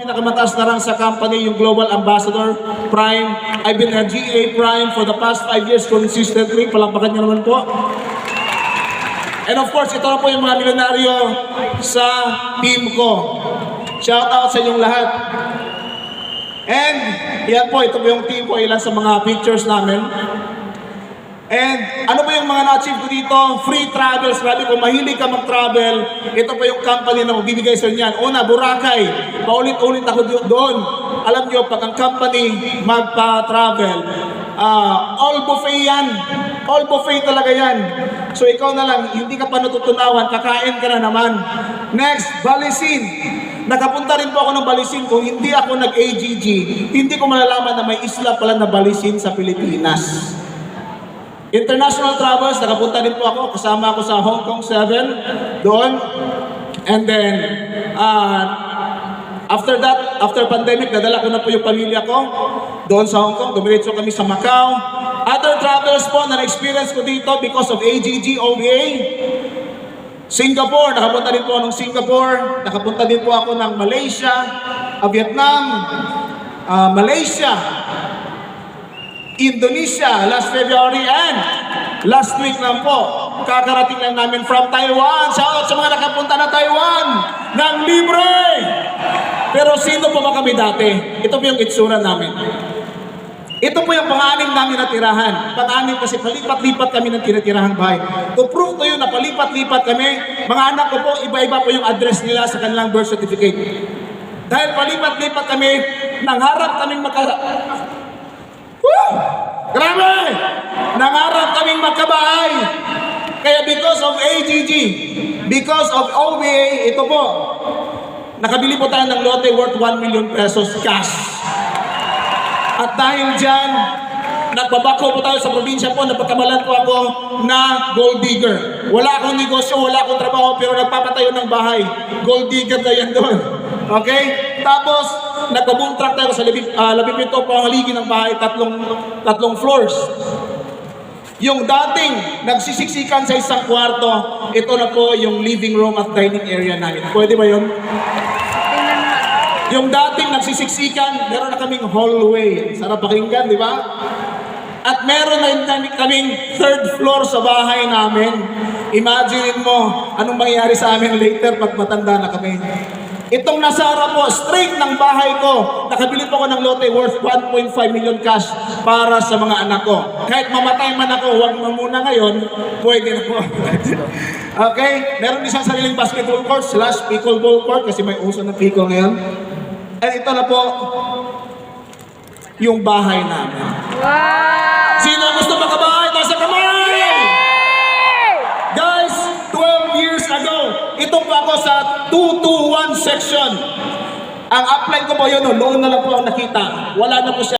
Pinakamataas na rank sa company, yung Global Ambassador Prime. I've been a GA Prime for the past 5 years consistently. Palakpakan niyo naman po. And of course, ito na po yung mga milyonaryo sa team ko. Shout out sa inyong lahat. And yan po, ito po yung team ko, ilan sa mga pictures namin. And ano ba yung mga na-achieve ko dito? Free travels. Grabe, kung mahilig ka mag-travel, ito pa yung company na magbibigay sa inyo. Una, Boracay. Paulit-ulit ako doon. Alam nyo, pag ang company magpa-travel, all buffet yan. All buffet talaga yan. So ikaw na lang, hindi ka pa natutunawan, kakain ka na naman. Next, Balisin. Nakapunta rin po ako ng Balisin. Kung hindi ako nag-AGG, hindi ko malalaman na may isla pala na Balisin sa Pilipinas. International travels, nakapunta din po ako. Kasama ako sa Hong Kong 7 doon. And then, after that, after pandemic, nadala ko na po yung pamilya ko doon sa Hong Kong. Dumiretso kami sa Macau. Other travels po na na-experience ko dito because of AGG, OVA. Singapore, nakapunta din po ako ng Singapore. Nakapunta din po ako ng Malaysia, Vietnam, Malaysia, Indonesia, last February, and last week lang po, kakarating lang namin from Taiwan. Shout out sa mga nakapunta na Taiwan ng libre! Pero sino po ba kami dati? Ito po yung itsura namin. Ito po yung pang-anim namin na tirahan. Pang-anim kasi palipat-lipat kami ng tinatirahang bahay. To prove to you na palipat-lipat kami, mga anak ko po, iba-iba po yung address nila sa kanilang birth certificate. Dahil palipat-lipat kami, nangharap kaming Woo! Grabe! Nangarap kaming magkabahay. Kaya because of AGG, because of OVA, ito po, nakabili po tayo ng lote worth 1 million pesos cash. At dahil dyan, nagpabako po tayo sa probinsya po, napagkamalan po ako na gold digger. Wala akong negosyo, wala akong trabaho, pero nagpapatayo ng bahay. Gold digger na yan doon. Okay? Tapos, nagpa-boom truck tayo sa labing-pito po ang haligi ng bahay, tatlong floors. Yung dating nagsisiksikan sa isang kwarto, ito na po yung living room at dining area namin. Pwede ba yun? Yung dating nagsisiksikan, meron na kaming hallway. Sarap pakinggan, di ba? At meron na kaming third floor sa bahay namin. Imagine mo, anong mangyayari sa amin later pag matanda na kami. Itong nasa harap po, straight ng bahay ko, nakabili po ako ng lote worth 1.5 million cash para sa mga anak ko. Kahit mamatay man ako, huwag mo muna ngayon, pwede na po. Okay? Meron isang sariling basketball court / pickleball court kasi may uso ng pickle ngayon. At ito na po, yung bahay namin. Wow! Sino gusto makabahay? Nasa kamay! Guys, 12 years ago, ito pa ako sa 221 section. Ang upline ko po yun, noon na lang po ang nakita. Wala na po siya.